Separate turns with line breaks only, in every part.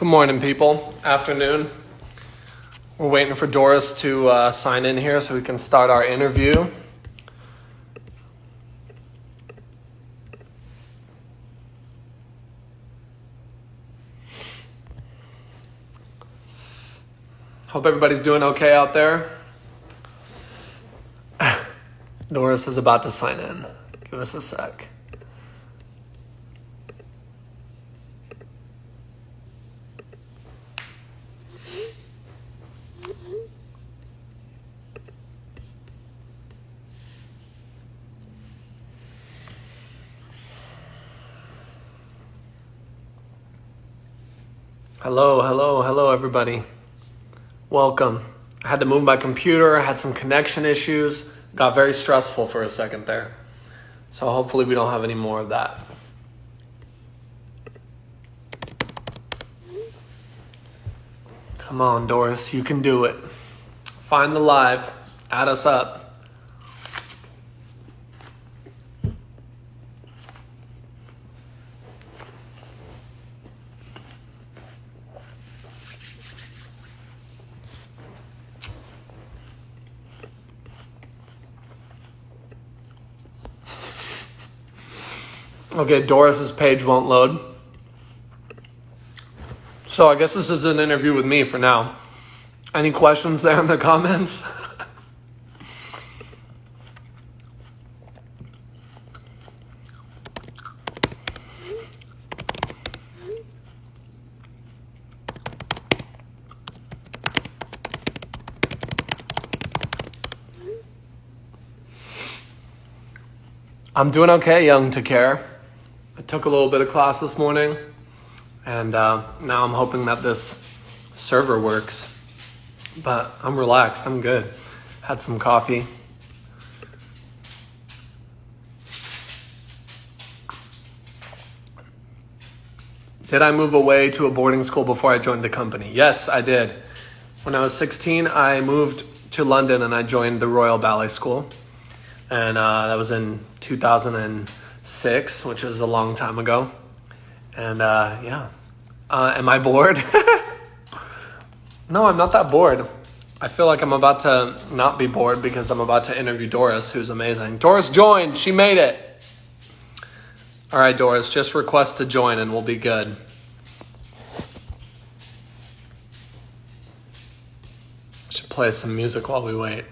Good morning, people. Afternoon. We're waiting for Doris to sign in here so we can start our interview. Hope everybody's doing okay out there. Doris is about to sign in. Give us a sec. Hello, everybody. Welcome. I had to move my computer. I had some connection issues. Got very stressful for a second there. So hopefully we don't have any more of that. Come on, Doris. You can do it. Find the live. Add us up. Okay, Doris's page won't load. So I guess this is an interview with me for now. Any questions there in the comments? I'm doing okay, young to care. I took a little bit of class this morning, and now I'm hoping that this server works. But I'm relaxed, I'm good. Had some coffee. Did I move away to a boarding school before I joined the company? Yes, I did. When I was 16, I moved to London and I joined the Royal Ballet School. And that was in 2006, which was a long time ago. And yeah. Am I bored? No, I'm not that bored. I feel like I'm about to not be bored because I'm about to interview Doris, who's amazing. Doris joined. She made it. All right, Doris, just request to join and we'll be good. Should play some music while we wait.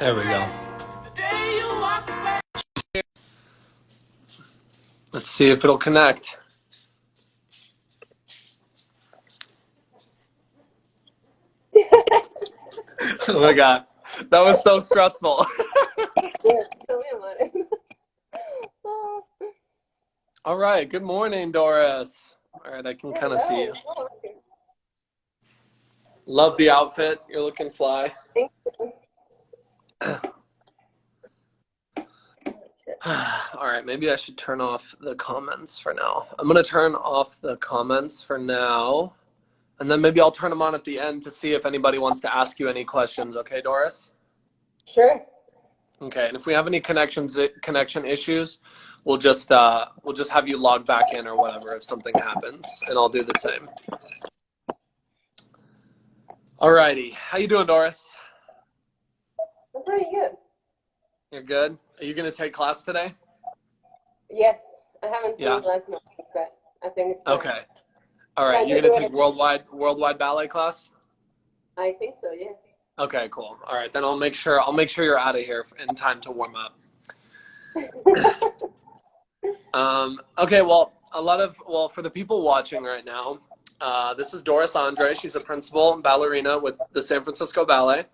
There we go. Let's see if it'll connect. Oh my God. That was so stressful.
Yeah, tell me about it.
All right. Good morning, Doris. All right. I can kind of see you. Love the outfit. You're looking fly.
Thank you.
All right, maybe I should turn off the comments for now. I'm going to turn off the comments for now, and then maybe I'll turn them on at the end to see if anybody wants to ask you any questions. Okay, Doris?
Sure.
Okay, and if we have any connection issues, we'll just have you log back in or whatever if something happens, and I'll do the same. All righty. How you doing, Doris?
I'm pretty good.
You're good? Are you going to take class today?
Yes. I haven't taken last night, but I think it's fine.
Okay. All right. You're going to take worldwide ballet class?
I think so, yes.
Okay, cool. All right, then I'll make sure you're out of here in time to warm up. Okay, well, for the people watching right now, this is Dores Andre. She's a principal ballerina with the San Francisco Ballet.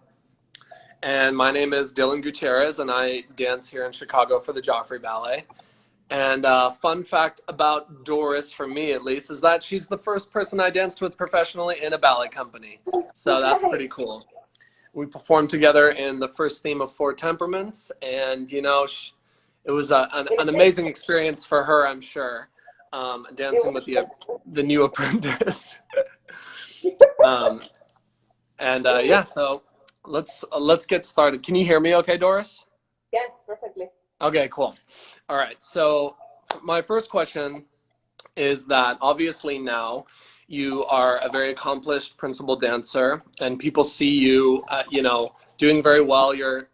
And my name is Dylan Gutierrez, and I dance here in Chicago for the Joffrey Ballet. And fun fact about Doris, for me at least, is that she's the first person I danced with professionally in a ballet company. So that's pretty cool. We performed together in the first theme of Four Temperaments, and you know, it was an amazing experience for her, I'm sure, dancing with the new apprentice. Yeah, so let's get started. Can you hear me okay, Doris?
Yes, perfectly.
Okay, cool. All right. So my first question is that obviously now you are a very accomplished principal dancer, and people see you, doing very well. You're,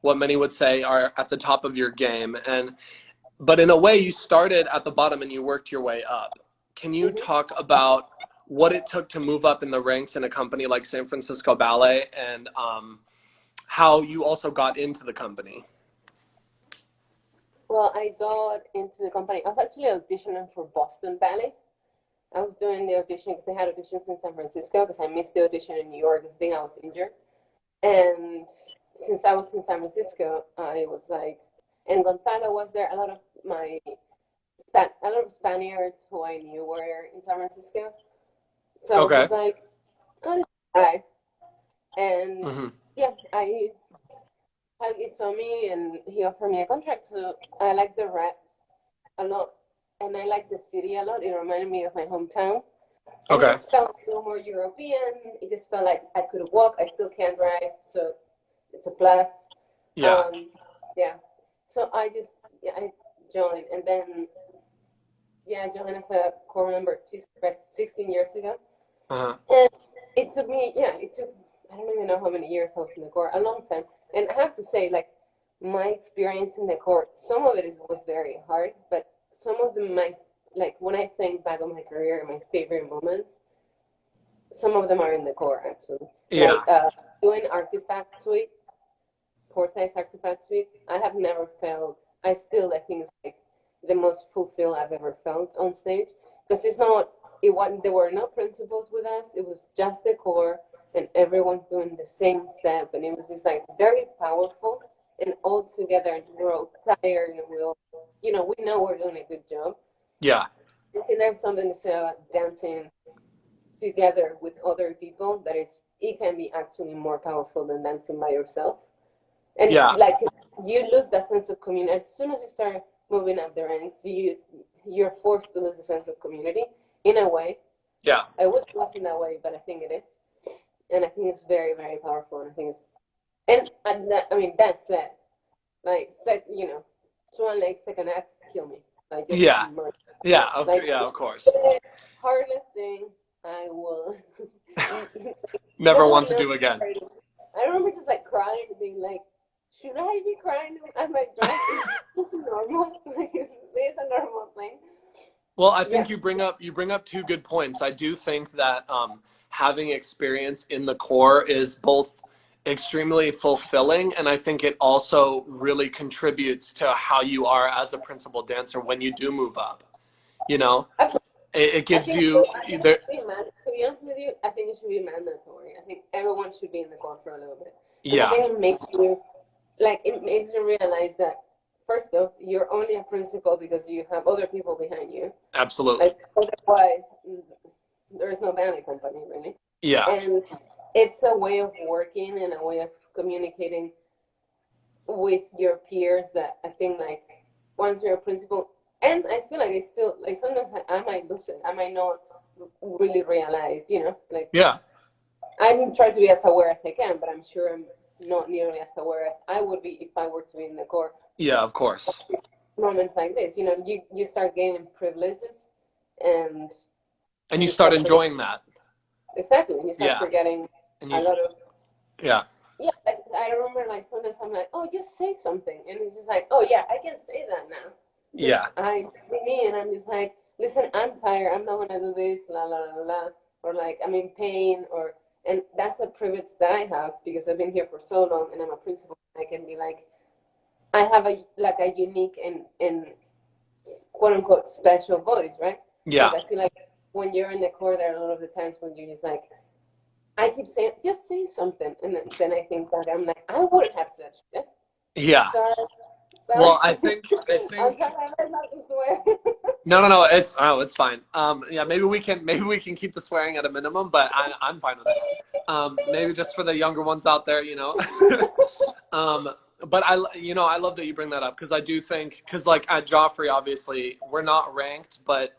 what many would say are at the top of your game. But in a way, you started at the bottom and you worked your way up. Can you talk about what it took to move up in the ranks in a company like San Francisco Ballet, and how you also got into the company?
Well, I got into the company. I was actually auditioning for Boston Ballet. I was doing the audition because they had auditions in San Francisco because I missed the audition in New York. I think I was injured. And since I was in San Francisco, I was like, and Gonzalo was there. A lot of Spaniards who I knew were in San Francisco. So I was just like, oh, this guy. And yeah, he saw me and he offered me a contract. So I like the rep a lot, and I like the city a lot. It reminded me of my hometown. And it just felt a little more European. It just felt like I could walk. I still can't drive, so it's a plus.
Yeah.
Yeah. So I joined, and then I joined as a core member 16 years ago. And it took me, I don't even know how many years I was in the core, a long time. And I have to say, like, my experience in the core, some of it was very hard, but some of them, when I think back on my career, my favorite moments, some of them are in the core, actually.
Yeah.
Like doing artifact suite, core-size artifact suite, I have never felt, I think it's like the most fulfilled I've ever felt on stage. Because there were no principals with us, it was just the core, and everyone's doing the same step, and it was just like very powerful, and all together we're all tired, and we know we're doing a good job.
Yeah.
I think there's something to say about dancing together with other people it can be actually more powerful than dancing by yourself. And like you lose that sense of community as soon as you start moving up the ranks. You're forced to lose a sense of community in a way.
Yeah.
I wish it wasn't that way, but I think it is. And I think it's very, very powerful. And I think that said, like, Swan Lake second act, kill me. Like,
Of course.
The hardest thing I will
never want to do again.
I remember just like crying and being like, should I be crying at my dress? Is this normal? Like, is this a normal thing?
Well, I think you bring up two good points. I do think that having experience in the core is both extremely fulfilling, and I think it also really contributes to how you are as a principal dancer when you do move up. It gives you either.
To be honest with you, I think it should be mandatory. I think everyone should be in the core for a little bit.
Yeah.
I think it makes you realize that, first off, you're only a principal because you have other people behind you.
Absolutely.
Like, otherwise, there is no ballet company, really.
Yeah.
And it's a way of working and a way of communicating with your peers that I think, like, once you're a principal, and I feel like it's still, like, sometimes I might lose it. I might not really realize, like.
Yeah.
I'm trying to be as aware as I can, but I'm sure I'm not nearly as aware as I would be if I were to be in the core.
Yeah, of course.
Moments like this, you start gaining privileges, and
you start enjoying that.
Exactly, and you start forgetting a lot of.
Yeah.
Yeah, I remember, like, sometimes I'm like, oh, just say something, and it's just like, oh yeah, I can say that now.
Yeah.
And I'm just like, listen, I'm tired. I'm not gonna do this, la la la la, or like I'm in pain, and that's a privilege that I have because I've been here for so long, and I'm a principal. I can be like, I have a unique and quote unquote special voice, right?
Yeah.
Because I feel like when you're in the core, there are a lot of the times when you're just like, I keep saying, just say something, and then I think that I'm like, I wouldn't have said shit.
Yeah.
Sorry.
Well, I think.
I'm sorry, I not to swear.
No. It's fine. Maybe we can keep the swearing at a minimum, but I'm fine with it. Maybe just for the younger ones out there, But I love that you bring that up, because I do think, like at Joffrey, obviously we're not ranked, but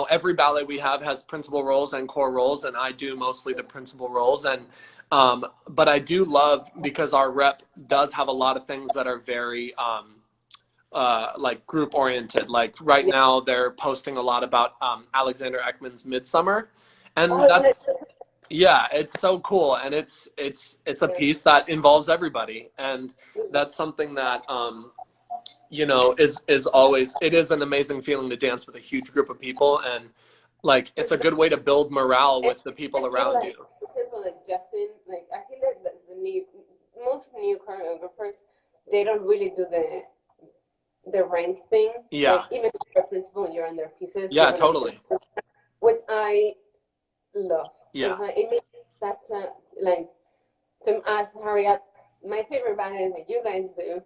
every ballet we have has principal roles and core roles, and I do mostly the principal roles, and But I do love, because our rep does have a lot of things that are very like group oriented. Like right now they're posting a lot about Alexander Ekman's Midsummer, and that's, yeah, it's so cool, and it's a piece that involves everybody, and that's something that you know, is always, it is an amazing feeling to dance with a huge group of people, and like it's a good way to build morale with the people around you.
For example, like Justin, like I think that that's most new choreographers, they don't really do the rank thing.
Yeah.
Like, even if you're a principal and you're on their pieces.
Yeah, totally.
Which I love.
Yeah.
Like, it makes that's like, to ask Harriet, my favorite ballet that you guys do.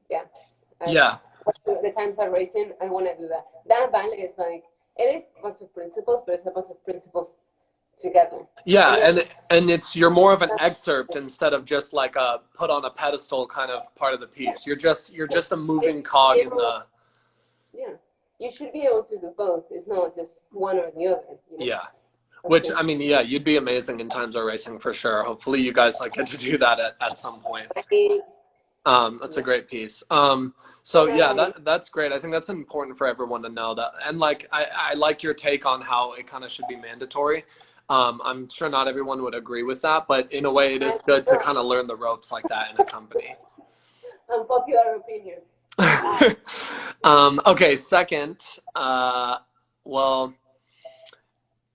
Yeah.
The times I'm racing, I want to do that. That ballet is like, it is a bunch of principles, but it's a bunch of principles together.
Yeah, and it's, you're more of an excerpt instead of just like a put on a pedestal kind of part of the piece. You're just a moving cog in the.
Yeah, you should be able to do both. It's not just one or the other. You know?
Yeah, which I mean, yeah, you'd be amazing in Times Are Racing for sure. Hopefully, you guys like get to do that at some point. That's a great piece. So yeah, that's great. I think that's important for everyone to know that. And like, I like your take on how it kind of should be mandatory. I'm sure not everyone would agree with that, but in a way it is good to kind of learn the ropes like that in a company.
Unpopular opinion.
Okay, second, well,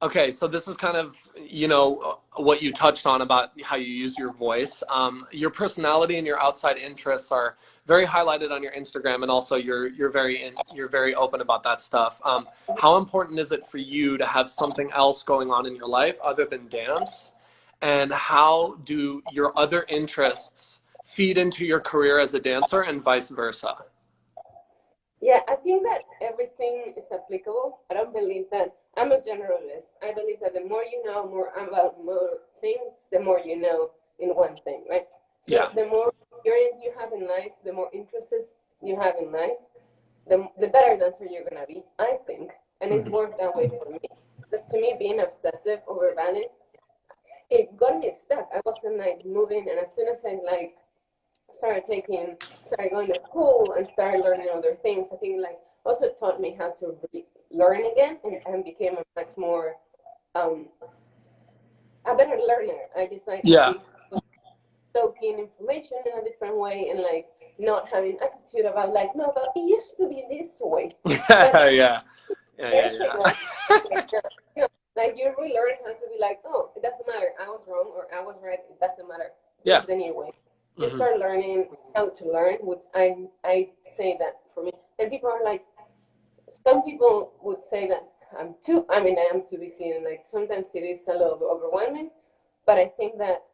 okay, so this is kind of, you know, what you touched on about how you use your voice. Your personality and your outside interests are very highlighted on your Instagram, and also you're very open about that stuff. How important is it for you to have something else going on in your life other than dance? And how do your other interests feed into your career as a dancer and vice versa?
Yeah, I think that everything is applicable. I don't believe that. I'm a generalist. I believe that the more you know more about more things, the more you know in one thing, right? So yeah. The more experience you have in life, the more interests you have in life, the better dancer you're going to be, I think. And it's worked that way for me. Because to me, being obsessive over ballet, it got me stuck. I wasn't like moving, and as soon as I like started going to school and started learning other things, I think like also taught me how to learn again, and became a much more a better learner. I just like soaking information in a different way, and like not having attitude about like, no, but it used to be this way.
Yeah.
Like you relearn how to be like, oh, it doesn't matter, I was wrong or I was right, it doesn't matter.
Yeah.
The new way. You start learning how to learn, which I say that for me. And people are like, some people would say that I am too busy, and like sometimes it is a little bit overwhelming, but I think that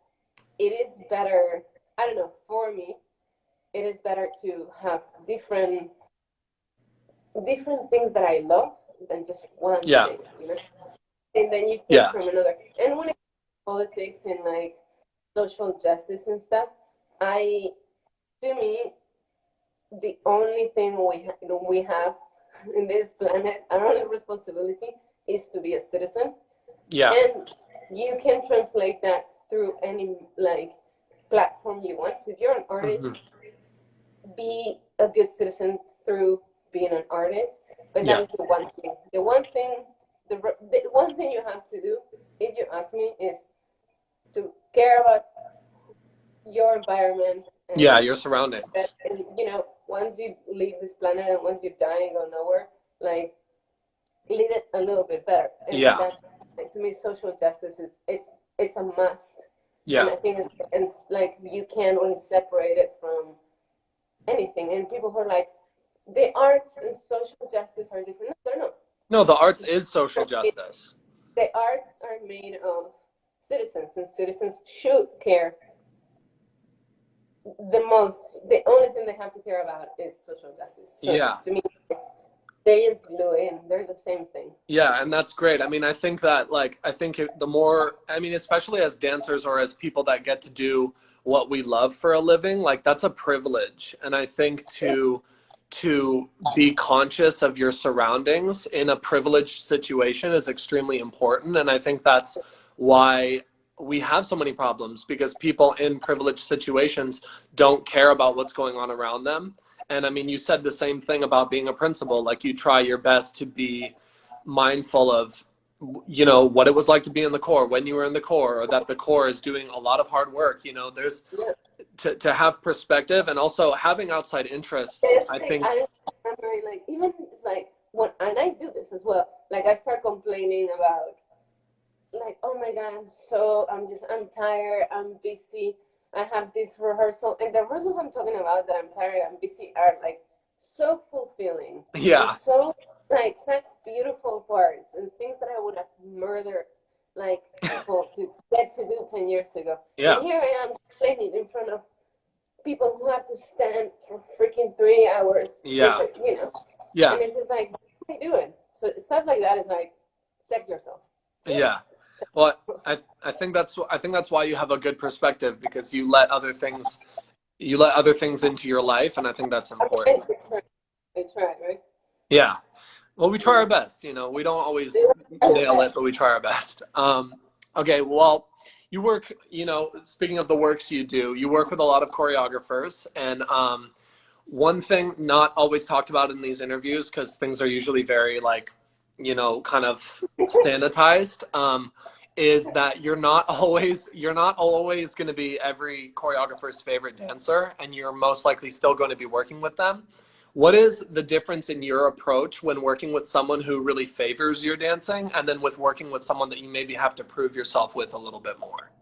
it is better, I don't know, for me, it is better to have different things that I love than just one thing, you know? And then you take from another. And when it comes to politics and like social justice and stuff, to me, the only thing we have in this planet, our only responsibility is to be a citizen. Yeah. And you can translate that through any like platform you want. So if you're an artist, be a good citizen through being an artist. But that is the one thing. The one thing you have to do, if you ask me, is to care about your environment. And
your surroundings.
And, you know, once you leave this planet and once you die and go nowhere, like, leave it a little bit better. And that's, like, to me, social justice it's a must. Yeah. And I think it's like you can't really separate it from anything. And people who are like, the arts and social justice are different. No, they're not. No,
the arts is social justice.
The arts are made of citizens, and citizens should care. The only thing they have to care about is social justice. So to me, they is glue in. They're the same thing. Yeah,
and that's great. I mean, I think that, like, the more, I mean, especially as dancers or as people that get to do what we love for a living, like, that's a privilege. And I think to be conscious of your surroundings in a privileged situation is extremely important. And I think that's why we have so many problems because people in privileged situations don't care about what's going on around them. And I mean, you said the same thing about being a principal. Like, you try your best to be mindful of, you know, what it was like to be in the Corps when you were in the Corps, or that the Corps is doing a lot of hard work. You know, there's to have perspective, and also having outside interests. I think
I remember, like, even it's like when, and I do this as well. Like, I start complaining about, like, oh my God, I'm tired, I'm busy, I have this rehearsal, and the rehearsals I'm talking about that I'm tired, I'm busy are like so fulfilling.
Yeah.
And so, like, such beautiful parts and things that I would have murdered, like, people to get to do 10 years ago.
Yeah.
And here I am playing in front of people who have to stand for freaking 3 hours.
Yeah.
You know.
Yeah.
And it's just like, what are you doing? So stuff like that is like, check yourself.
Yeah. Well, I think that's why you have a good perspective, because you let other things into your life, and I think that's important.
I try, right?
Yeah. Well, we try our best. You know, we don't always nail it, but we try our best. Okay. Well, you work. You know, speaking of the works you do, you work with a lot of choreographers, and one thing not always talked about in these interviews, because things are usually very, like, you know, kind of sanitized, is that you're not always going to be every choreographer's favorite dancer, and you're most likely still going to be working with them. What is the difference in your approach when working with someone who really favors your dancing, and then with working with someone that you maybe have to prove yourself with a little bit more?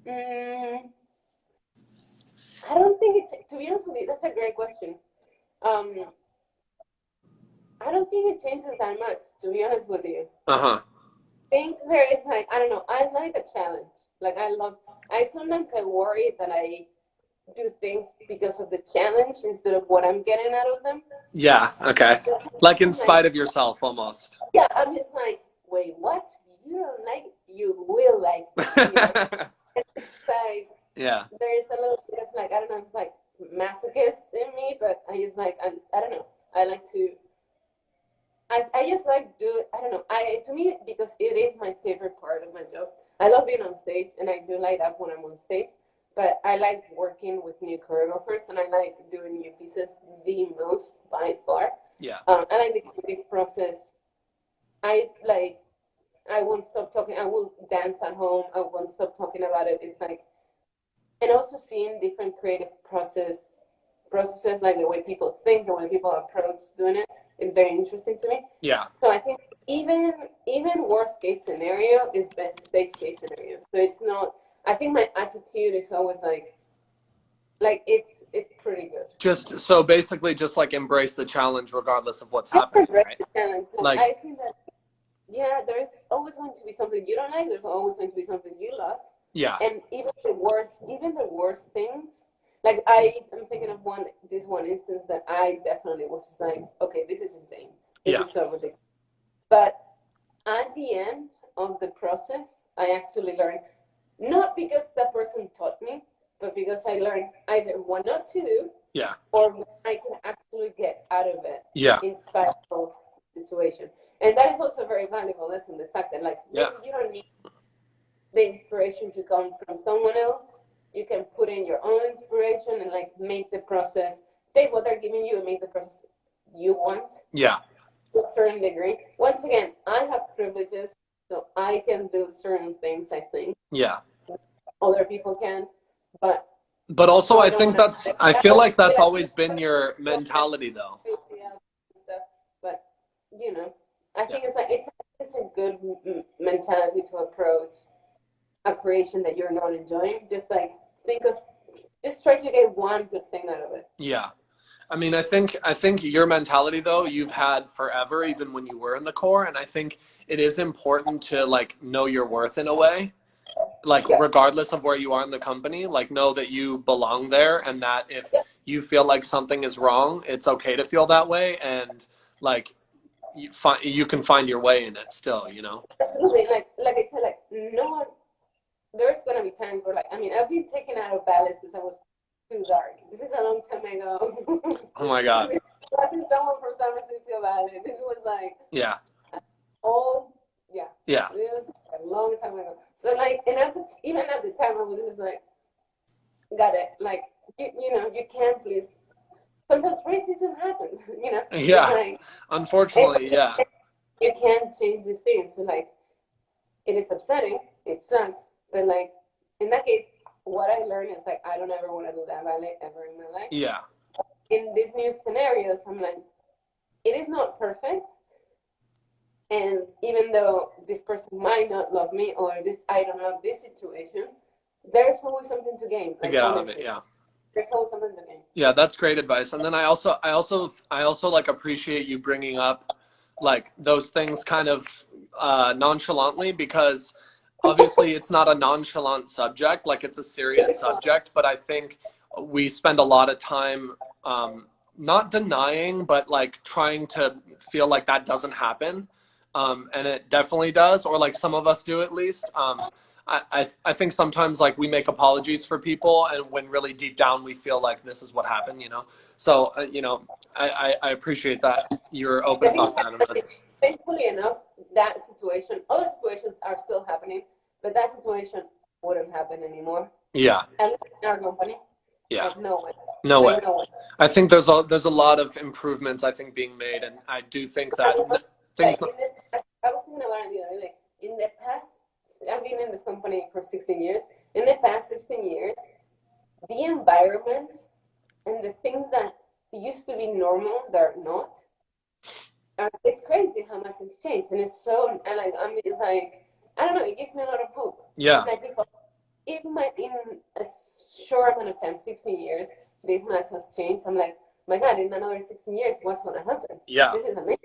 I don't think it's, to be honest with you, that's a great question. I don't think it changes that much, to be honest with you.
Uh-huh.
I think there is, like, I don't know, I like a challenge. Like, sometimes I worry that I do things because of the challenge instead of what I'm getting out of them.
Yeah, okay. Like, in spite of yourself, almost.
Yeah, I'm just like, wait, what? You don't like, you will like. You know? It's like,
yeah.
There is a little bit of, like, I don't know, it's like masochist in me, but I just like, I don't know. I like to, I just like I don't know. To me, because it is my favorite part of my job. I love being on stage, and I do light up when I'm on stage, but I like working with new choreographers, and I like doing new pieces the most by far.
Yeah.
I like the creative process. I won't stop talking. I will dance at home. I won't stop talking about it. It's like, and also seeing different creative processes, like the way people think, the way people approach doing it, is very interesting to me.
Yeah.
So I think even worst case scenario is best case scenario. So it's not. I think my attitude is always like it's pretty good.
Just so basically, just like embrace the challenge regardless of what's happening, right?
The challenge.
Like,
I think that, yeah, there's always going to be something you don't like. There's always going to be something you love.
Yeah.
And even the worst things, like I'm thinking of this one instance that I definitely was just like, okay, this is insane. This is so ridiculous. But at the end of the process, I actually learned, not because that person taught me, but because I learned either what not to do, or what I can actually get out of it, in spite of the situation. And that is also a very valuable lesson, the fact that, like, you don't need the inspiration to come from someone else. You can put in your own inspiration and, like, make the process, take what they're giving you and make the process you want. Yeah. To a certain degree. Once again, I have privileges, so I can do certain things, I think. Yeah. Other people can, but
also I think I feel like that's always been your mentality, though.
But, you know, I think it's like, it's a good mentality to approach a creation that you're not enjoying. Just like, just try to get one good thing out of it. Yeah.
I mean, I think your mentality, though, you've had forever, even when you were in the Corps. And I think it is important to, like, know your worth in a way, like, regardless of where you are in the company, like, know that you belong there, and that if you feel like something is wrong, it's okay to feel that way. And, like, you can find your way in it still, you know?
Absolutely. Like I said, like, there's going to be times where, like, I mean, I've been taken out of ballets because I was too dark. This is a long time ago.
Oh my God.
Watching someone from San Francisco Ballet. This was like, it was a long time ago. So like, and even at the time, I was just like, got it. Like, you know, you can't please. Sometimes racism happens, you know.
Yeah,
It's like,
unfortunately, yeah.
you can't change these things. So like, it is upsetting. It sucks. But like, in that case, what I learned is like, I don't ever want to do that ballet ever in my life.
Yeah.
In these new scenarios, I'm like, it is not perfect. And even though this person might not love me or I don't love this situation, there's always something to gain.
To
Like,
get out of it,
honestly,
yeah.
there's always something to gain.
Yeah, that's great advice. And then I also like appreciate you bringing up like those things kind of nonchalantly, because obviously it's not a nonchalant subject, like it's a serious subject, but I think we spend a lot of time not denying, but like trying to feel like that doesn't happen. And it definitely does, or like some of us do at least. I think sometimes like we make apologies for people, and when really deep down we feel like this is what happened, you know. So I appreciate that you're open about that, and that's
thankfully enough, that situation, other situations are still happening, but that situation wouldn't happen anymore.
yeah.
At least in our company.
Yeah.
Like, no way.
No way.
Like, no way.
I think there's a lot of improvements I think being made, and I do think that things.
I was thinking about it the other day. In the past, I've been in this company for 16 years. In the past 16 years, the environment and the things that used to be normal, they're not. It's crazy how much it's changed, and it's so. And like, I mean, it's like, I don't know. It gives me a lot of hope.
Yeah.
Like, in a short amount of time, 16 years, this much has changed. I'm like, my God, in another 16 years, what's going to happen?
Yeah.
This is amazing.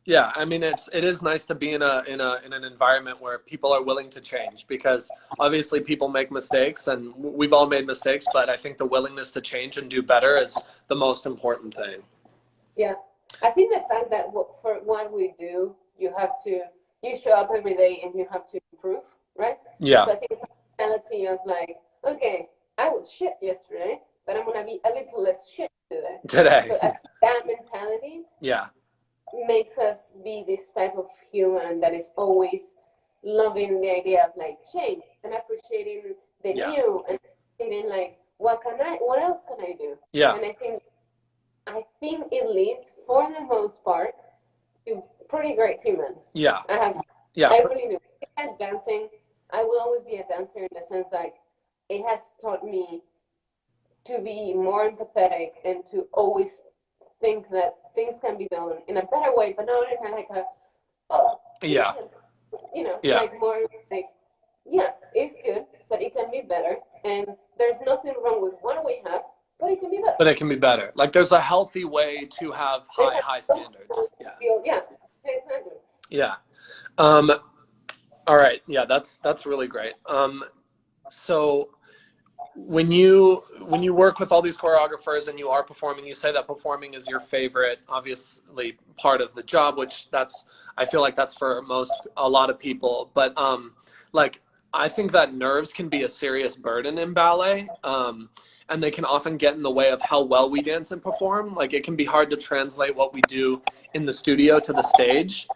Yeah, I mean it is nice to be in an environment where people are willing to change, because obviously people make mistakes, and we've all made mistakes, but I think the willingness to change and do better is the most important thing.
Yeah. I think the fact that for what we do, you show up every day and you have to improve, right?
Yeah.
So I think it's a mentality of like, okay, I was shit yesterday, but I'm going to be a little less shit today. So that mentality.
Yeah.
Makes us be this type of human that is always loving the idea of like change and appreciating the new and feeling like what else can I do?
Yeah.
And I think it leads for the most part to pretty great humans.
Yeah.
I really do. And dancing, I will always be a dancer in the sense that it has taught me to be more empathetic and to always think that things can be done in a better way, but not in like like more like, it's good, but it can be better, and there's nothing wrong with what we have, but it can be better.
But it can be better. Like there's a healthy way to have high standards.
Yeah, exactly.
Yeah. All right. Yeah, that's really great. So when you work with all these choreographers and you are performing, you say that performing is your favorite, obviously, part of the job, which I feel like that's for a lot of people. But like I think that nerves can be a serious burden in ballet, and they can often get in the way of how well we dance and perform. Like it can be hard to translate what we do in the studio to the stage.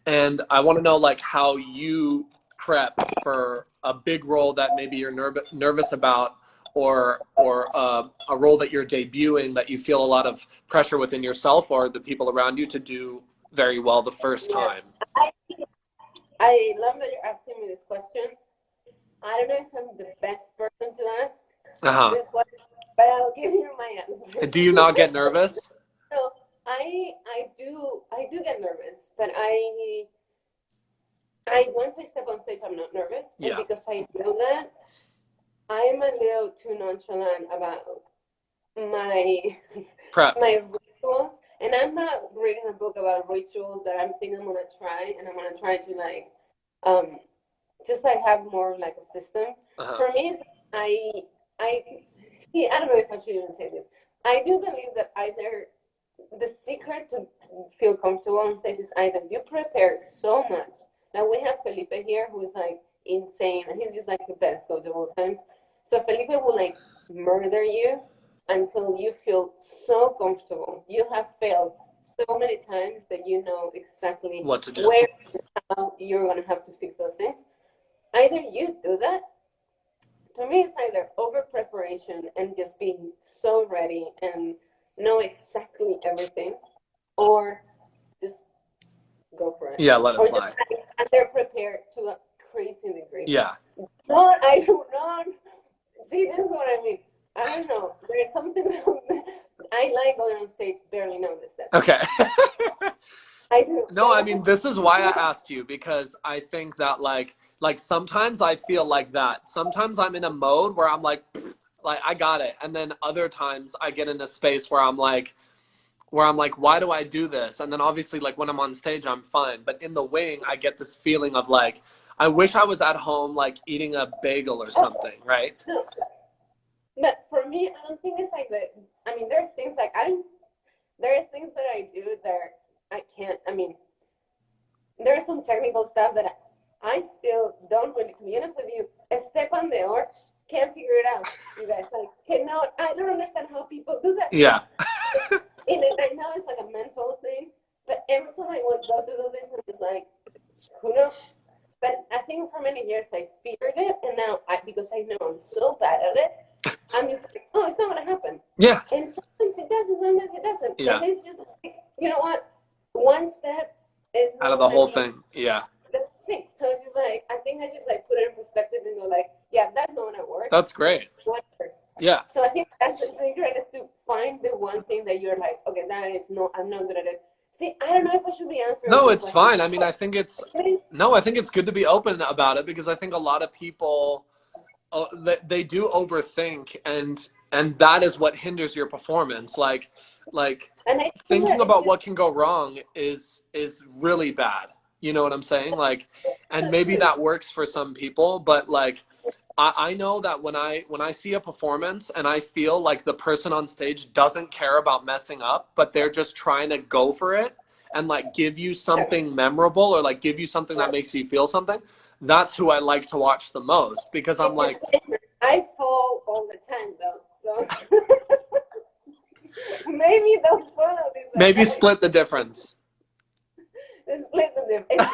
And I want to know like how you prep for a big role that maybe you're nervous about, or a role that you're debuting that you feel a lot of pressure within yourself or the people around you to do very well the first time.
I love that you're asking me this question. I don't know if I'm the best person to ask this one, but I'll give you my answer.
Do you not get nervous?
No, I do get nervous, but once I step on stage, I'm not nervous, and because I know that, I'm a little too nonchalant about my rituals, and I'm not reading a book about rituals that I'm thinking I'm gonna try, and I'm gonna try to like, just like have more like a system. For me, I don't know if I should even say this. I do believe that either the secret to feel comfortable on stage is either you prepare so much. Now we have Felipe here, who is like insane, and he's just like the best coach of all times. So Felipe will like murder you until you feel so comfortable. You have failed so many times that you know exactly
what to do,
where, how you're gonna have to fix those things. either you do that. To me, it's either over preparation and just being so ready and know exactly everything, or just go for it.
Yeah, let it
Or
fly.
just under prepared to a crazy degree.
Yeah.
No, I do not. See, this is what I mean. I don't know. There's something I like going on stage, barely notice that.
Okay.
I do.
No, I mean, this is why I asked you, because I think that like sometimes I feel like that. Sometimes I'm in a mode where I'm like I got it. And then other times I get in a space where I'm like, why do I do this? And then obviously, like, when I'm on stage, I'm fine. But in the wing, I get this feeling of like, I wish I was at home, like eating a bagel or something, right?
No. But for me, I don't think it's like that. I mean, there's things like there are things that I do that I can't. I mean, there's some technical stuff that I still don't really, to be honest with you, Esteban Deor can't figure it out. You guys, like, cannot, I don't understand how people do that.
Yeah.
And I know it's like a mental thing, but every time I would go to do this, I'm just like, who knows? But I think for many years I feared it, and now because I know I'm so bad at it, I'm just like, oh, it's not gonna happen.
Yeah.
And sometimes it does, and sometimes it doesn't.
Yeah.
And it's just like, you know what? One step is
out of the whole thing. Yeah.
The thing. So it's just like, I think I just like put it in perspective and go like, yeah, that's not gonna work.
That's great.
Whatever.
Yeah.
So I think that's the secret, is to find the one thing that you're like, okay, that is no, I'm not good at it. See, I don't know if I should be answering.
No, it's fine. I mean, I think it's good to be open about it, because I think a lot of people, they do overthink, and that is what hinders your performance. Like thinking about what can go wrong is really bad. You know what I'm saying? Like, and maybe that works for some people, but like, I know that when I see a performance and I feel like the person on stage doesn't care about messing up, but they're just trying to go for it and like give you something memorable, or like give you something that makes you feel something, that's who I like to watch the most, because I'm like,
I fall all the time though, so maybe don't follow this.
Maybe split the difference.
Split the difference.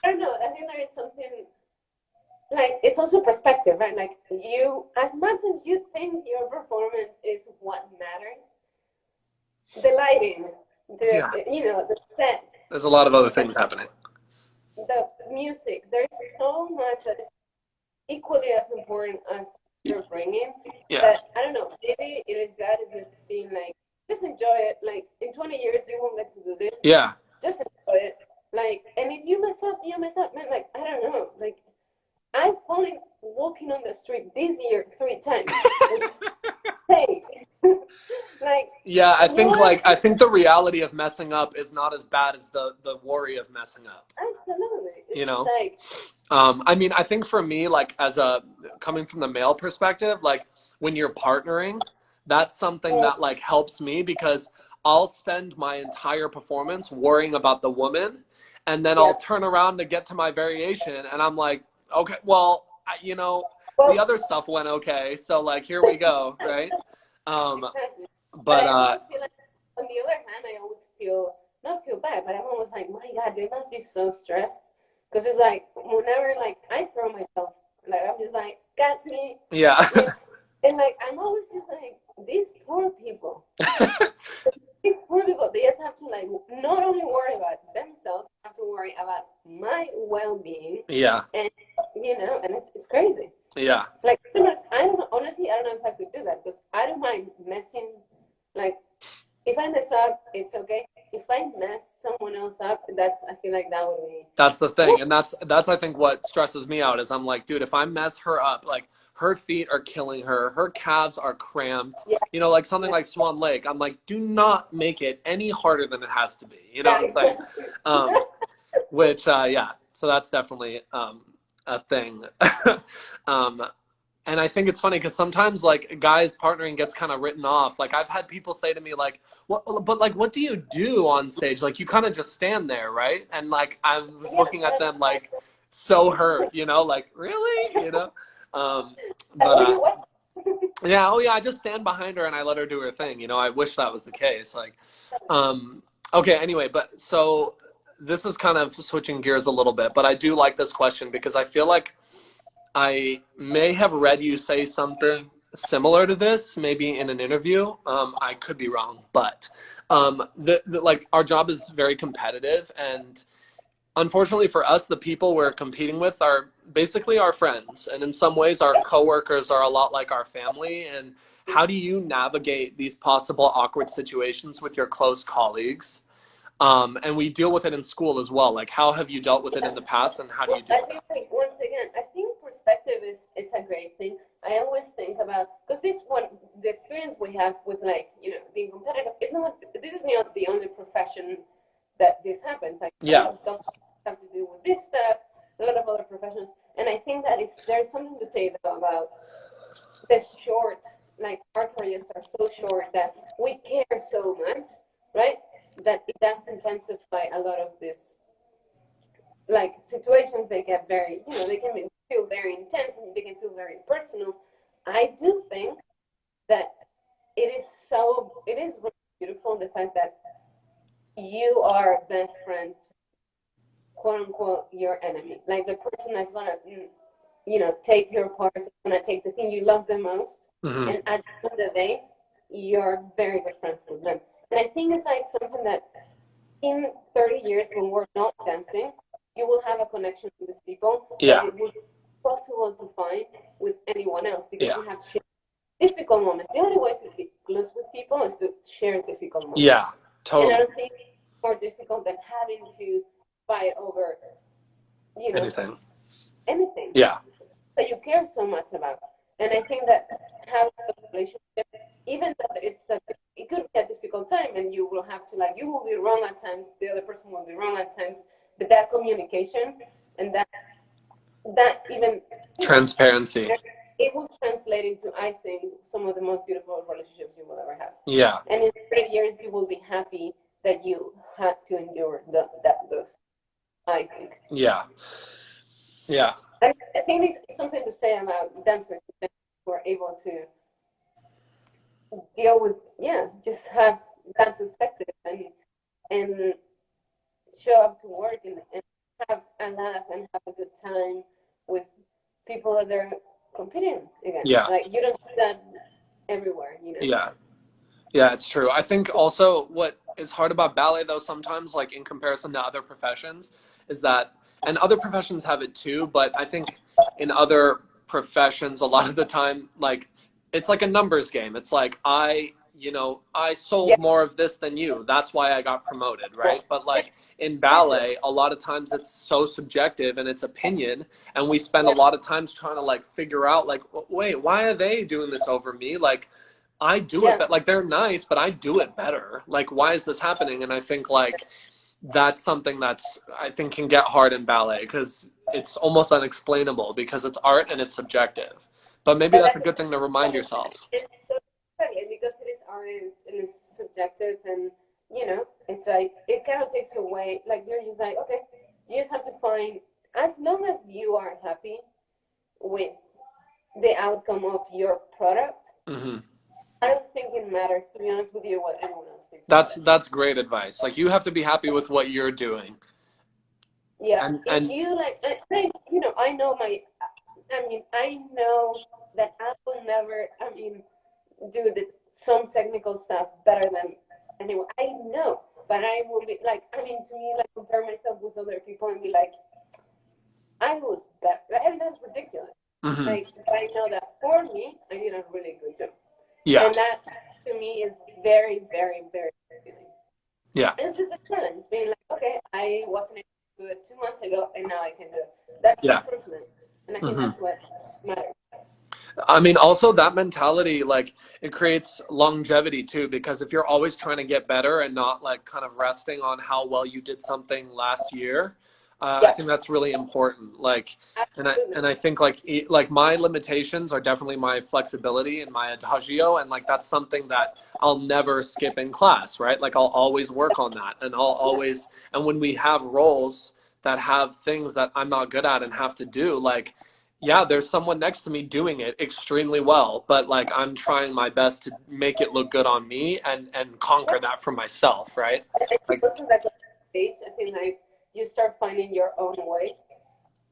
I don't know. I think there is something. Like, it's also perspective, right? Like, you, as much as you think your performance is what matters, the lighting, the set.
There's a lot of other things happening.
The music, there's so much that is equally as important as you're bringing.
Yeah.
But I don't know, maybe it is that is just being like, just enjoy it. Like, in 20 years, you won't get to do this.
Yeah.
Just enjoy it. Like, and if you mess up, you mess up, man. Like, I don't know. Like, I've fallen walking on the street this year 3 times. Like,
yeah, I think the reality of messing up is not as bad as the worry of messing up.
Absolutely. It's
you know,
like,
I mean, I think for me, like, coming from the male perspective, like, when you're partnering, that's something that like helps me, because I'll spend my entire performance worrying about the woman, and then I'll turn around to get to my variation, and I'm like, okay, well, the other stuff went okay, so like, here we go, right?
exactly.
But
I feel like, on the other hand, I always not feel bad, but I'm always like, my God, they must be so stressed, because it's like, whenever like I throw myself, like I'm just like, catch me.
Yeah.
And like, I'm always just like, these poor people. These poor people, they just have to like not only worry about themselves, have to worry about my well-being.
Yeah.
And and it's crazy.
Yeah.
Like, I don't know, honestly, I don't know if I could do that, because I don't mind messing. Like, if I mess up, it's okay. If I mess someone else up, I feel like that would be. That's
the thing, and that's I think what stresses me out, is I'm like, dude, if I mess her up, like, her feet are killing her, her calves are cramped, like something like Swan Lake, I'm like, do not make it any harder than it has to be. You know what I'm saying? Which, so that's definitely a thing. And I think it's funny, because sometimes like guys partnering gets kind of written off. Like, I've had people say to me like, what do you do on stage? Like, you kind of just stand there, right? And like, I was looking at them like, so hurt, like, really? But I just stand behind her and I let her do her thing. I wish that was the case. Like, okay, anyway, but so this is kind of switching gears a little bit, but I do like this question because I feel like I may have read you say something similar to this, maybe in an interview. I could be wrong, but like our job is very competitive, and unfortunately for us, the people we're competing with are basically our friends, and in some ways, our coworkers are a lot like our family. And how do you navigate these possible awkward situations with your close colleagues? And we deal with it in school as well. Like, how have you dealt with it in the past, and how do you do it?
I think, once again, I think perspective it's a great thing. I always think about, because this one, the experience we have with, like, you know, being competitive is not. This is not the only profession that this happens. Like,
Yeah.
doctors have to do with this stuff. A lot of other professions, and I think that there's something to say though about the short. Like, our careers are so short that we care so much, right? That it does intensify a lot of this, like, situations. They get very, you know, they can feel very intense and they can feel very personal. I do think that it is really beautiful, the fact that you are best friends, quote unquote, your enemy. Like, the person that's gonna, you know, take your part, is gonna take the thing you love the most, and at the end of the day, you're very good friends with them. And I think it's like something that in 30 years, when we're not dancing, you will have a connection with these people that it would be possible to find with anyone else, because you have shared difficult moments. The only way to be close with people is to share difficult moments.
Yeah, totally.
And I don't think it's more difficult than having to fight over, you know, anything.
Yeah.
That you care so much about. And I think that having a relationship, even though it could be a difficult time, and you will have to, like, you will be wrong at times, the other person will be wrong at times, but that communication and that even
transparency,
it will translate into, I think, some of the most beautiful relationships you will ever have.
Yeah.
And in 30 years, you will be happy that you had to endure those, I think.
Yeah. Yeah.
I think there's something to say about dancers who are able to deal with, just have that perspective and show up to work and have a laugh and have a good time with people that they're competing against.
Yeah.
Like, you don't see that everywhere, you know?
Yeah. Yeah, it's true. I think also what is hard about ballet, though, sometimes, like, in comparison to other professions, is that, and other professions have it too, but I think in other professions, a lot of the time, like, it's like a numbers game. It's like, I sold more of this than you. That's why I got promoted, right? But, like, in ballet, a lot of times it's so subjective and it's opinion, and we spend a lot of times trying to, like, figure out, like, wait, why are they doing this over me? Like, I do it, but, like, they're nice, but I do it better. Like, why is this happening? And I think, like, that's something that's, I think, can get hard in ballet, because it's almost unexplainable, because it's art and it's subjective. But maybe that's a good thing to remind yourself.
Because it is art and it's subjective, and, you know, it's like, it kind of takes away, like, you're just like, okay, you just have to find, as long as you are happy with the outcome of your product, I don't think it matters, to be honest with you, what anyone else thinks.
That's great advice. Like, you have to be happy with what you're doing.
Yeah, and you, like, you know, I know that I will never, do some technical stuff better than anyone. I know, but I will be, like, to me, like, compare myself with other people and be like, I was better. I mean, that's ridiculous. Like, I know that for me, I did a really good job.
Yeah.
And that, to me, is very, very, very fulfilling.
Yeah.
This is the challenge, being like, okay, I wasn't able to do it 2 months ago, and now I can do it. That's improvement. And I think that's what matters.
I mean, also that mentality, like, it creates longevity too, because if you're always trying to get better and not, like, kind of resting on how well you did something last year, I think that's really important. Like, and I think, like my limitations are definitely my flexibility and my adagio, and, like, that's something that I'll never skip in class, right? Like, I'll always work on that, and and when we have roles that have things that I'm not good at and have to do, like, yeah, there's someone next to me doing it extremely well, but, like, I'm trying my best to make it look good on me and conquer that for myself, right?
Like, stage, I feel like you start finding your own way.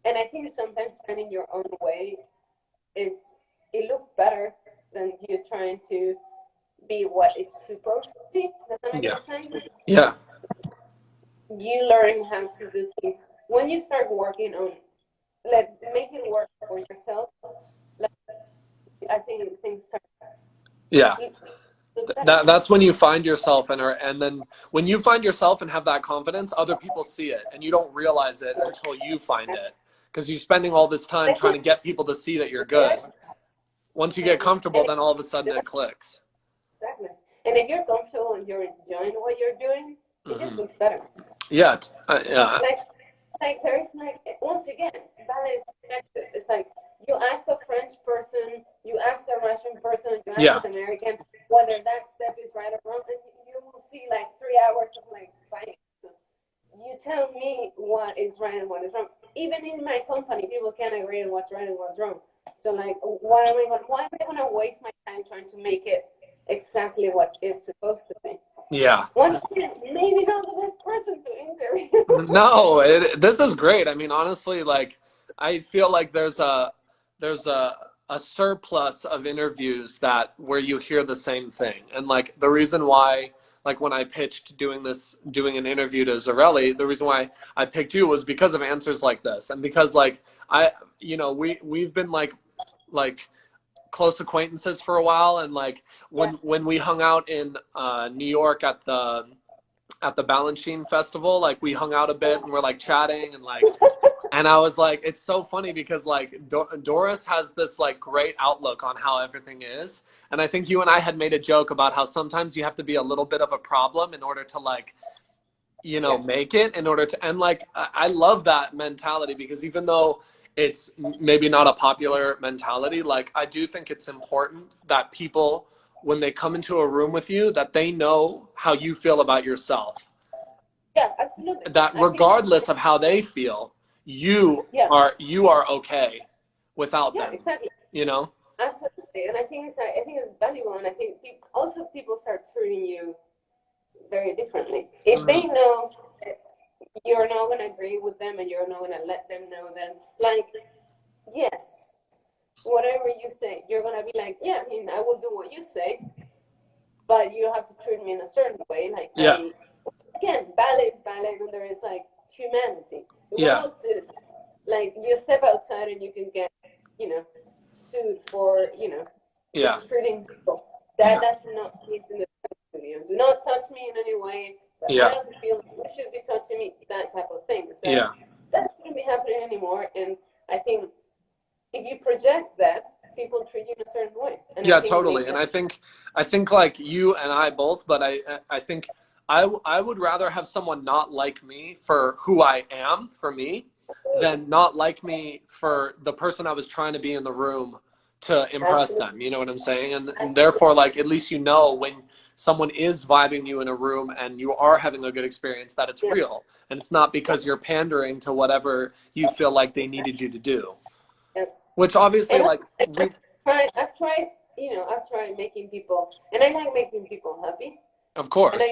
And I think sometimes finding your own way it looks better than you trying to be what it's supposed to be. Does that make
Yeah.
sense?
Yeah.
You learn how to do things when you start working on, like, make it work for yourself. Like, I think things start.
Yeah. That's when you find yourself and then when you find yourself and have that confidence, other people see it and you don't realize it until you find it, because you're spending all this time trying to get people to see that you're good. Once you get comfortable, then all of a sudden it clicks.
Exactly. And if you're comfortable and you're enjoying what you're doing, it just looks better.
Yeah. Yeah.
Like there's like, once again, ballet is subjective. It's like you ask a French person, you ask a Russian person, you ask an American whether that step is right or wrong, and you will see like 3 hours of like fighting. You tell me what is right and what is wrong. Even in my company, people can't agree on what's right and what's wrong. So like, why am I gonna waste my time trying to make it exactly what is supposed to be?
Yeah.
Once again, maybe not the best person to interview.
No, this is great. I mean, honestly, like, I feel like there's a surplus of interviews where you hear the same thing. And like the reason why, like when I pitched doing an interview to Zarely, the reason why I picked you was because of answers like this. And because like we've been like close acquaintances for a while. And like when we hung out in New York at the Balanchine Festival, like we hung out a bit and we're like chatting and like, and I was like, it's so funny because like Doris has this like great outlook on how everything is. And I think you and I had made a joke about how sometimes you have to be a little bit of a problem in order to like, make it in order to, and like, I love that mentality because even though it's maybe not a popular mentality, like I do think it's important that people, when they come into a room with you, that they know how you feel about yourself.
Yeah, absolutely.
That regardless of how they feel, you are okay without them.
Yeah, exactly. Absolutely. And I think it's valuable, and I think people start treating you very differently. If they know that you're not going to agree with them and you're not going to let them know, then like, yes, whatever you say, you're going to be like, yeah, I mean, I will do what you say, but you have to treat me in a certain way. Like, again, ballet is ballet, and there is like humanity. We're all citizens. Like, you step outside and you can get, sued for, mistreating people. That does not need to the studio. Do not touch me in any way. I don't feel you should be touching me, that type of thing. So that shouldn't be happening anymore. And I think if you project that, people treat you in a certain way. And
totally. And I think like you and I both, but I think I would rather have someone not like me for who I am, for me, than not like me for the person I was trying to be in the room to impress them. You know what I'm saying? And therefore, like, at least when someone is vibing you in a room and you are having a good experience, that it's real. And it's not because you're pandering to whatever you feel like they needed you to do. Which obviously, like,
I've tried making people, and I like making people happy.
Of course.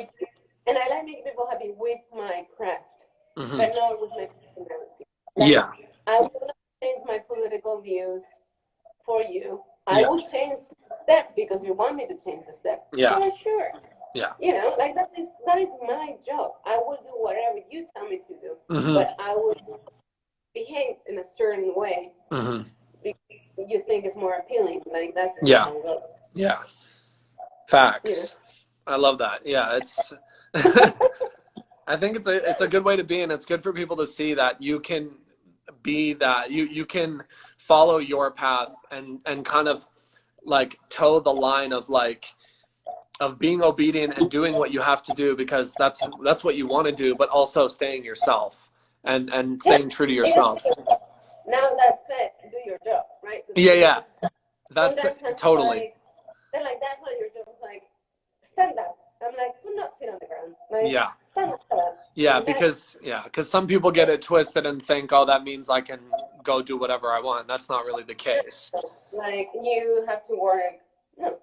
And I like making people happy with my craft, but not with my personality. Like, I will not change my political views for you. I will change the step because you want me to change the step. Yeah, sure.
Yeah.
Like that is my job. I will do whatever you tell me to do, but I will behave in a certain way because you think it's more appealing. Like that's how it goes.
Yeah. Facts. I love that. Yeah, it's I think it's a good way to be, and it's good for people to see that you can be that you can follow your path and kind of like toe the line of being obedient and doing what you have to do because that's what you want to do, but also staying yourself and staying true to yourself.
Now that's it. Do your job, right?
That's totally.
They're like, that's not your job. It's like, stand up. I'm like, do not sit on the ground. Like, stand up.
Yeah, because some people get it twisted and think, oh, that means I can go do whatever I want. That's not really the case.
Like, you have to work. No.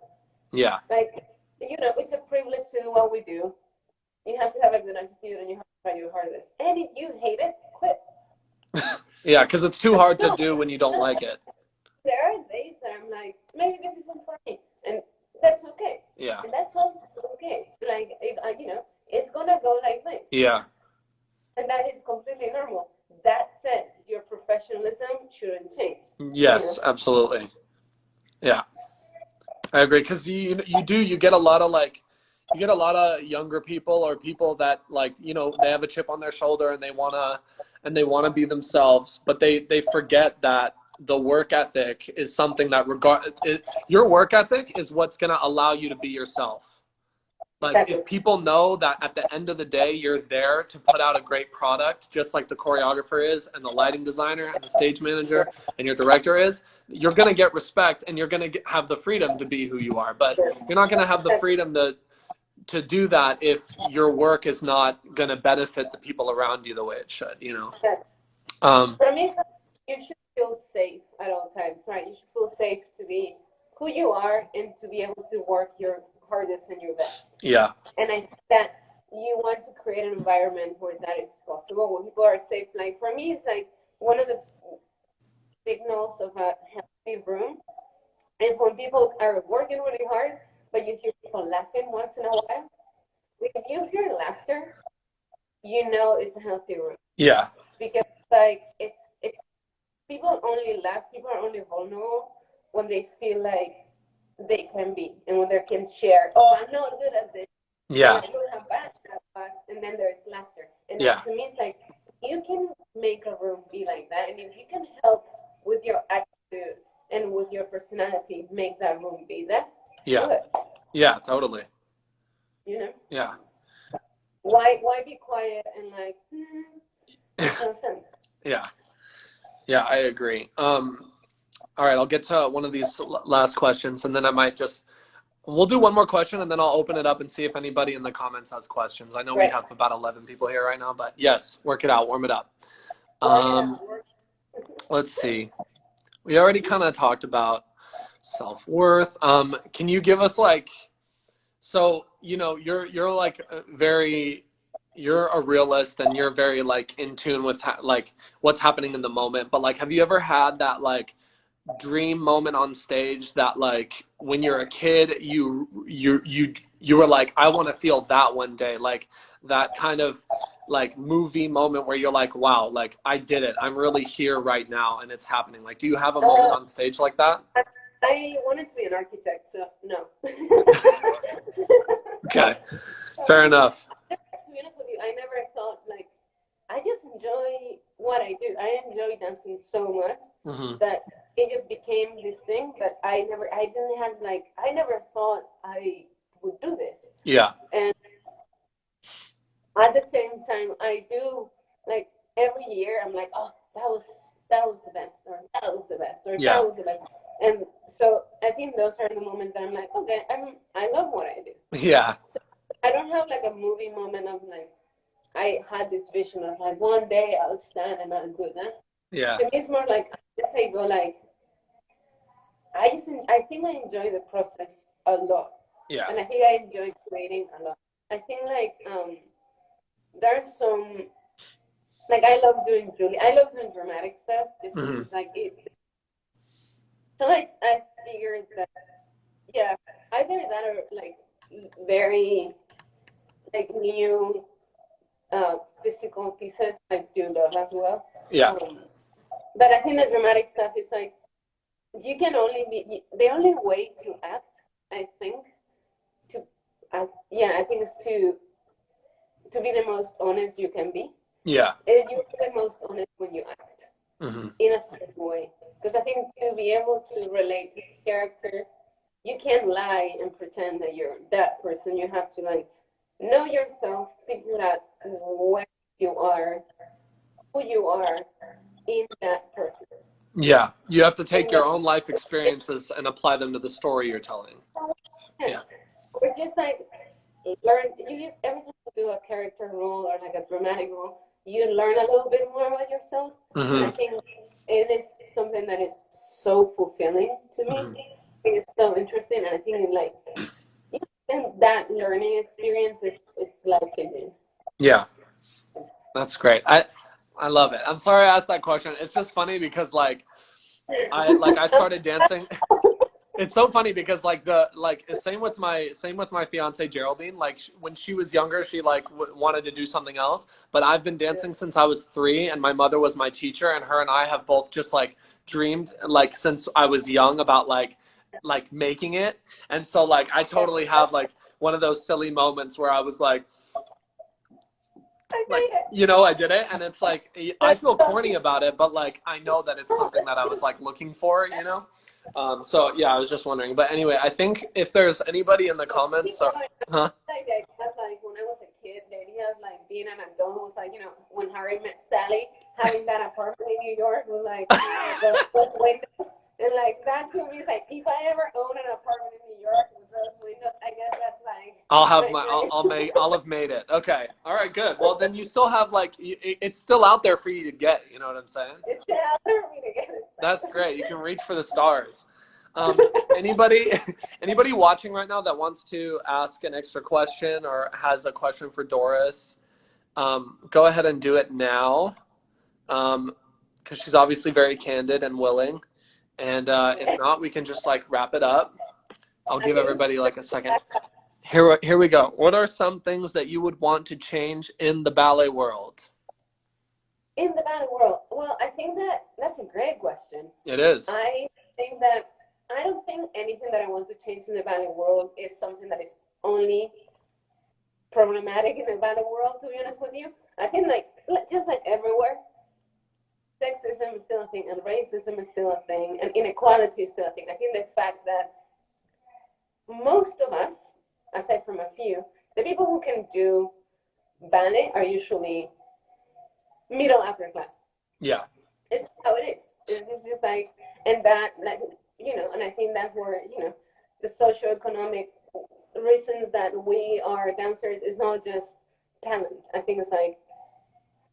Yeah.
Like, it's a privilege to do what we do. You have to have a good attitude and you have try your hardest. And if you hate it, quit.
Yeah, because it's too hard to do when you don't like it.
There are days that I'm like, maybe this isn't for me, and that's okay.
Yeah.
And that's also okay. Like, you know, it's gonna go like this.
Yeah.
And that is completely normal. That said, your professionalism shouldn't change.
Yes,
you know?
Absolutely. Yeah, I agree. Because you get a lot of younger people or people that, like, you know, they have a chip on their shoulder and they wanna be themselves, but they forget that the work ethic is something that your work ethic is what's gonna allow you to be yourself. Like,
Exactly.
if people know that at the end of the day, you're there to put out a great product, just like the choreographer is, and the lighting designer, and the stage manager, and your director is, you're going to get respect, and you're going to have the freedom to be who you are. But you're not going to have the freedom to do that if your work is not going to benefit the people around you the way it should, you know?
For me, you should feel safe at all times, right? You should feel safe to be who you are and to be able to work your hardest and your best.
Yeah.
And I think that you want to create an environment where that is possible, where people are safe. Like, for me, it's like one of the signals of a healthy room is when people are working really hard, but you hear people laughing once in a while. If you hear laughter, you know it's a healthy room.
Yeah.
Because, like, it's people only laugh, people are only vulnerable when they feel like they can be, and when they can share, oh, I'm not good at this.
Yeah.
I don't have bad class, and then there's laughter. And
Yeah.
to me, it's like, you can make a room be like that, and if you can help with your attitude and with your personality, make that room be that.
Yeah.
Good.
Yeah, totally.
You know?
Yeah.
Why be quiet and like, makes no sense.
Yeah. Yeah, I agree. All right, I'll get to one of these last questions, and then we'll do one more question, and then I'll open it up and see if anybody in the comments has questions. I know we have about 11 people here right now, but yes, work it out, warm it up. Let's see. We already kind of talked about self-worth. Can you give us, like, so, you know, you're like you're a realist, and you're very, like, in tune with like what's happening in the moment, but, like, have you ever had that, like, dream moment on stage that, like, when you're a kid, you were like, I want to feel that one day, like that kind of, like, movie moment where you're like, wow, like, I did it, I'm really here right now, and it's happening? Like, do you have a moment on stage like that?
I wanted to be an architect, so no.
Okay, fair enough.
To be honest with you, I never thought, like, I just enjoy what I do. I enjoy dancing so much that it just became this thing that I never thought I would do this.
Yeah.
And at the same time, I do, like, every year I'm like, oh, that was the best, or that was the best, or that was the best. And so I think those are the moments that I'm like, okay, I love what I do.
Yeah.
So I don't have, like, a movie moment of, like, I had this vision of, like, one day I'll stand and I'll do that.
Yeah.
To me, it's more like, let's say, go, like, I think I enjoy the process a lot.
Yeah.
And I think I enjoy creating a lot. I think, like, there's some, like, I love doing dramatic stuff. This is like it. So, like, I figured that, yeah, either that or, like, very, like, new physical pieces I do love as well.
Yeah.
But I think the dramatic stuff is, like, you can only be, the only way to act, I think, I think is to be the most honest you can be.
Yeah.
And you're the most honest when you act in a certain way. Because I think to be able to relate to the character, you can't lie and pretend that you're that person. You have to, like, know yourself, figure out where you are, who you are in that person.
Yeah, you have to take your own life experiences and apply them to the story you're telling.
Yeah. Or just, like, every time you do a character role or, like, a dramatic role, you learn a little bit more about yourself. And I think it is something that is so fulfilling to me. I think it's so interesting, and I think, like, that learning experience it's life-changing.
Yeah. That's great. I love it. I'm sorry I asked that question. It's just funny because I started dancing. It's so funny because same with my fiance Geraldine. Like when she was younger, she wanted to do something else. But I've been dancing since I was 3, and my mother was my teacher, and her and I have both just dreamed since I was young about making it. And so I totally have one of those silly moments where I was I did it, and it's I feel corny about it, but I know that it's something that I was looking for, So yeah, I was just wondering. But anyway, I think if there's anybody in the comments, huh?
When I was a kid, the idea of being an adult was when Harry met Sally, having that apartment in New York with those windows, and that to me is if I ever own an apartment in New York with those windows, I guess that's
I'll have made it. Okay. All right, good. Well, then you still have it's still out there for you to get, you know what I'm saying?
It's still out there for me to get it.
That's great. You can reach for the stars. Anybody watching right now that wants to ask an extra question or has a question for Doris, go ahead and do it now, because she's obviously very candid and willing. And if not, we can just wrap it up. I'll give everybody a second. Here we go. What are some things that you would want to change in the ballet world?
In the ballet world? Well, I think that's a great question.
It is.
I don't think anything that I want to change in the ballet world is something that is only problematic in the ballet world, to be honest with you. I think just everywhere, sexism is still a thing, and racism is still a thing, and inequality is still a thing. I think the fact that most of us, aside from a few, the people who can do ballet are usually middle upper class.
Yeah.
It's how it is. It's just and that, and I think that's where, the socioeconomic reasons that we are dancers is not just talent. I think it's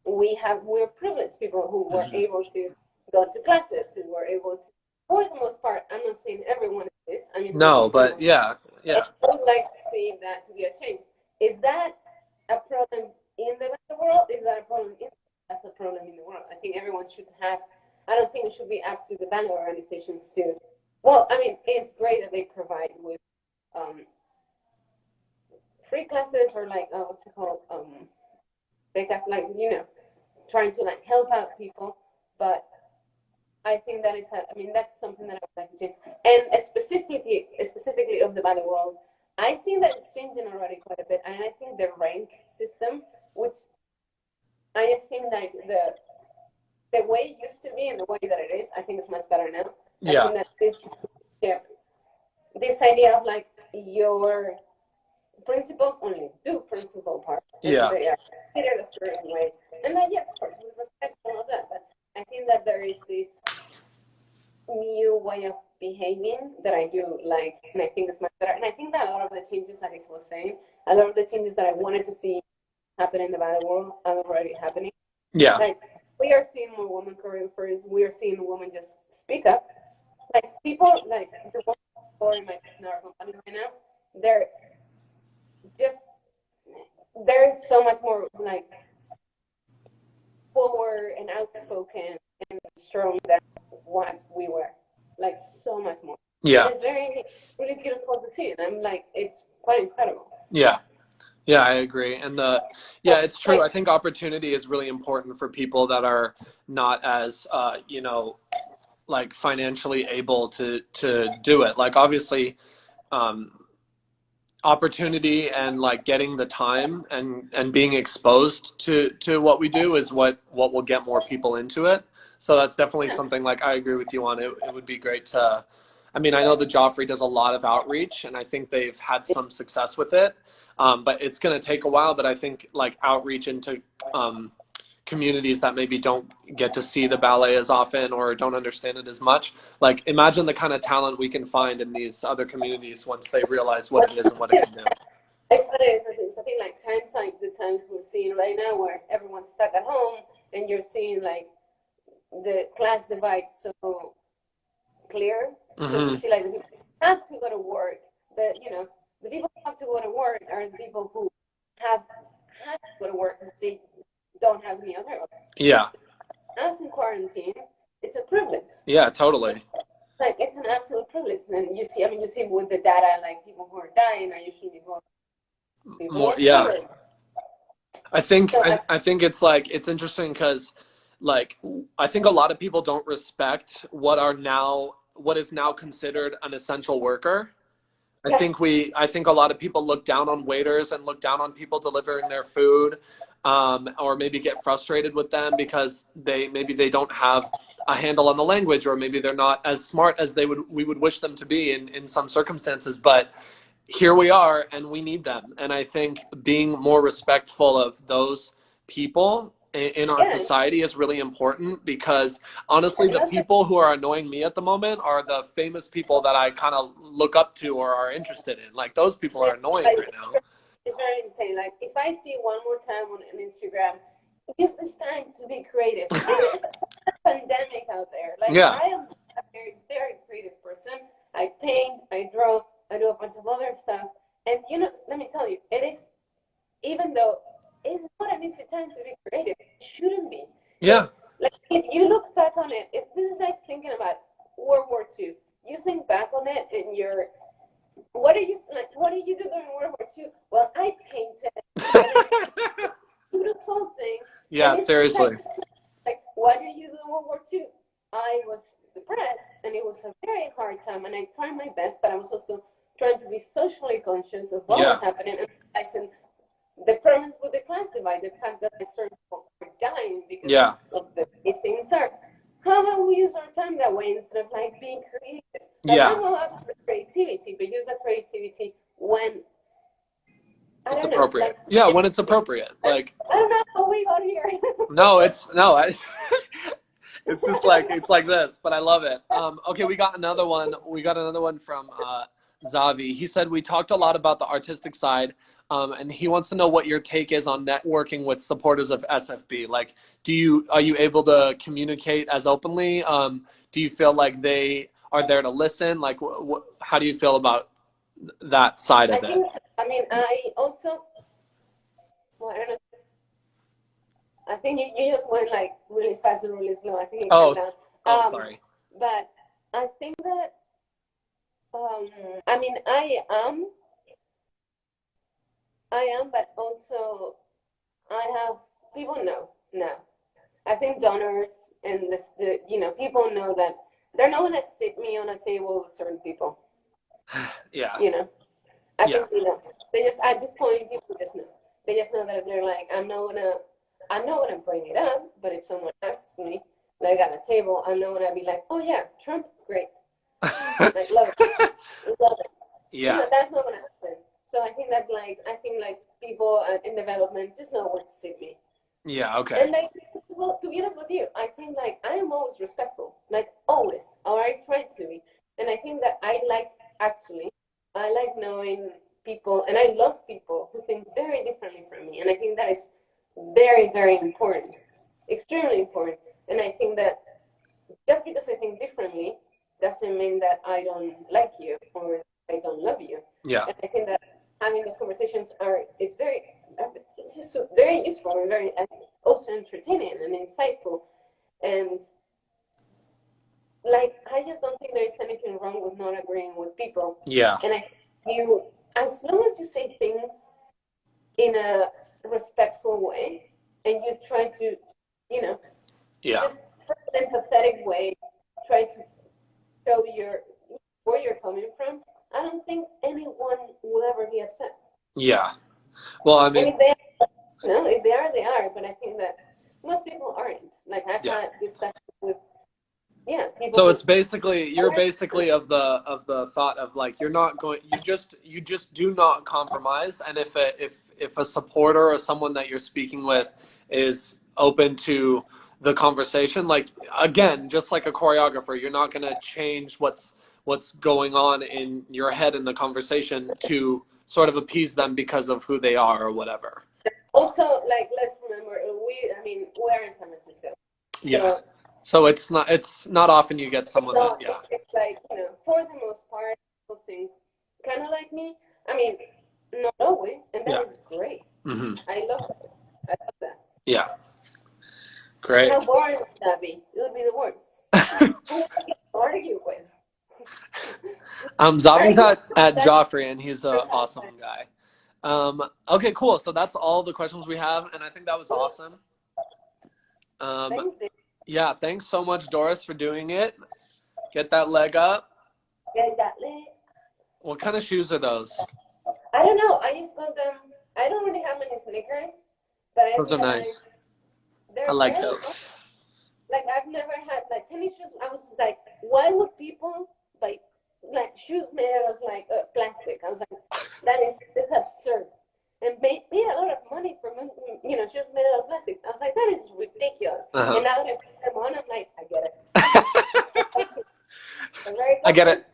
we're privileged people who were able to go to classes, who were able to, for the most part, I'm not saying everyone is. I mean,
no, but yeah.
I would like to see that to be a change. Is that a problem in the world? Is that a problem that's a problem in the world? I think everyone should have. I don't think it should be up to the ballet organizations to. Well, I mean, it's great that they provide with free classes or what's it called? Because trying to help out people, but I think that that's something that I would like to change. And specifically of the ballet world, I think that it's changing already quite a bit. And I think the rank system, which I just think the way it used to be and the way that it is, I think it's much better now.
Yeah.
I think that this idea of your principals only do principal part.
Yeah.
They are treated a certain way. And then, of course, we respect all of that. But I think that there is this new way of behaving that I do like, and I think it's much better. And I think that a lot of the changes, like I was saying, a lot of the changes that I wanted to see happen in the ballet world are already happening.
Yeah.
We are seeing more women choreographers. We are seeing women just speak up. People, the women who are in our company right now, they're so much more forward and outspoken and strong than what we were. So much more.
Yeah.
And it's really beautiful to see, and I'm it's quite incredible.
Yeah. Yeah, I agree. And it's true. I think opportunity is really important for people that are not as, financially able to do it. Obviously, opportunity and getting the time and being exposed to what we do is what will get more people into it. So that's definitely something I agree with you on. It would be great to, I know the Joffrey does a lot of outreach, and I think they've had some success with it. But it's going to take a while. But I think outreach into communities that maybe don't get to see the ballet as often or don't understand it as much. Imagine the kind of talent we can find in these other communities once they realize what it is and what it can do.
I find it interesting. So I think times the times we're seeing right now where everyone's stuck at home and you're seeing the class divide so clear.
Mm-hmm.
You see the people who have to go to work. The people who have to go to work are the people who have had to go to work because they don't have
Yeah.
Us in quarantine, it's a privilege.
Yeah, totally.
Like, it's an absolute privilege. And you see, I mean, you see with the data, like, people who are dying are usually more
Yeah.
privileged.
I think
So
I think it's like, it's interesting because like I think a lot of people don't respect what is now considered an essential worker. I think a lot of people look down on waiters and look down on people delivering their food, or maybe get frustrated with them because maybe they don't have a handle on the language, or maybe they're not as smart as we would wish them to be in some circumstances. But here we are, and we need them. And I think being more respectful of those people in our society is really important, because honestly, the people who are annoying me at the moment are the famous people that I kind of look up to or are interested in. Like, those people are annoying right now.
It's very insane. Like, if I see one more time on Instagram, use this time to be creative. It's a pandemic out there. Like, I am a very, very creative person. I paint, I draw, I do a bunch of other stuff. And, let me tell you, it is, even though it's not an easy time to be creative, it shouldn't be.
Yeah.
Like, if you look back on it, if this is like thinking about World War II, you think back on it and what did you do during World War II? Well, I painted. Beautiful thing.
Yeah, seriously.
Like, what did you do in World War II? I was depressed, and it was a very hard time, and I tried my best, but I was also trying to be socially conscious of what was happening, and realizing the problems with the class divide, the fact that certain people are dying because of the way things are. How about we use our time that way instead of like being creative? Like, I'm all about creativity, but use that creativity when
it's appropriate. Like, when it's appropriate. Like,
I don't know how we got here.
It's just like, it's like this, but I love it. Okay, we got another one from Zavi. He said, we talked a lot about the artistic side, and he wants to know what your take is on networking with supporters of SFB. Like, are you able to communicate as openly? Do you feel like they are there to listen? Like, how do you feel about that side of it?
I mean, I also, well, I don't know. I think you just went like really fast and really slow. I think
sorry.
But I think that, I mean, I am, but also I have people know now. I think donors and people know that they're not gonna stick me on a table with certain people.
Yeah.
I think they just, at this point, people just know. They just know that they're like, I'm not gonna bring it up, but if someone asks me, like at a table, I'm not gonna be like, oh yeah, Trump, great. Like, love it. Love it.
Yeah.
That's not gonna happen. So I think that people in development just know where to stick me.
Yeah, okay.
And like, well, to be honest with you, I think like I am always respectful. Like, always. Or I try to be. And I think that I like knowing people, and I love people who think very differently from me. And I think that is very, very important, extremely important. And I think that just because I think differently doesn't mean that I don't like you or I don't love you.
Yeah.
And I think that having these conversations it's just very useful and very also entertaining and insightful. And like, I just don't think there's anything wrong with not agreeing with people.
Yeah.
And as long as you say things in a respectful way, and you try to, just in an empathetic way, try to show where you're coming from, I don't think anyone will ever be upset.
Yeah. Well, I mean,
and if they are, they are. But I think that most people aren't. Like, I've had discussions with people.
So it's basically, you're basically of the thought of like, you just do not compromise. And if a supporter or someone that you're speaking with is open to the conversation, like, again, just like a choreographer, you're not going to change what's going on in your head in the conversation to sort of appease them because of who they are or whatever.
Also, like, let's remember, we're in San Francisco.
Yeah. So it's not often you get someone
It's like, for the most part, people think kind of like me. I mean, not always, and that is great.
Mm-hmm.
I love that.
Yeah. Great.
How boring would that be? It would be the worst. Who would you argue with?
Zavi's at Joffrey, and he's an awesome guy. Okay, cool. So that's all the questions we have, and I think that was awesome.
Thanks, Dave.
Yeah, thanks so much, Doris, for doing it. Get that leg up.
Get that leg.
What kind of shoes are those?
I don't know. I just got them. I don't really have many sneakers, but
Those are nice. I like those.
Like, I've never had like tennis shoes. I was just like, why would people like shoes made out of like plastic? I was like, that's absurd. And paid a lot of money for shoes made out of plastic. I was like, that is ridiculous. And now that I put them on, I'm like, I get it. I get it.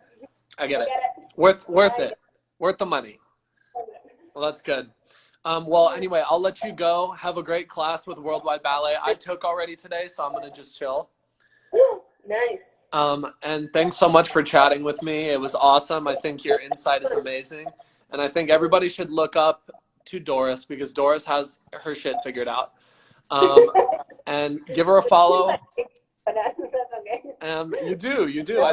I get it. Worth it. Worth the money. Well, that's good. Well, anyway, I'll let you go. Have a great class with Worldwide Ballet. I took already today, so I'm going to just chill.
Nice.
And thanks so much for chatting with me. It was awesome. I think your insight is amazing. And I think everybody should look up to Doris, because Doris has her shit figured out. And give her a follow.
That's okay.
You do.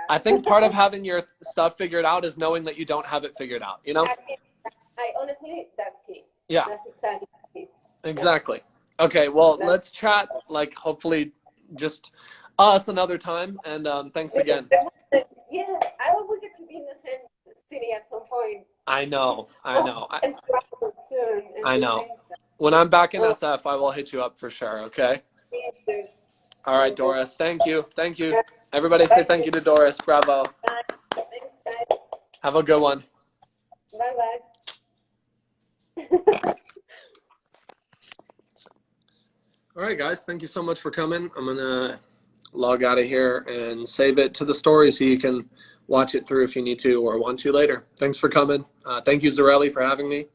I think part of having your stuff figured out is knowing that you don't have it figured out, you know?
I honestly, that's key.
Yeah.
That's exactly key.
Exactly. Okay, well, let's chat, like, hopefully just us another time, and thanks again.
Yes, I hope we get to be in the same city at some point.
I know.
And travel soon.
I know. When I'm back in SF, I will hit you up for sure, okay? All right, Doris, thank you. Everybody say thank you to Doris. Bravo.
Thanks, guys.
Have a good one.
Bye-bye.
All right, guys, thank you so much for coming. I'm going to log out of here and save it to the story so you can watch it through if you need to or want to later. Thanks for coming. Thank you, Zarely, for having me.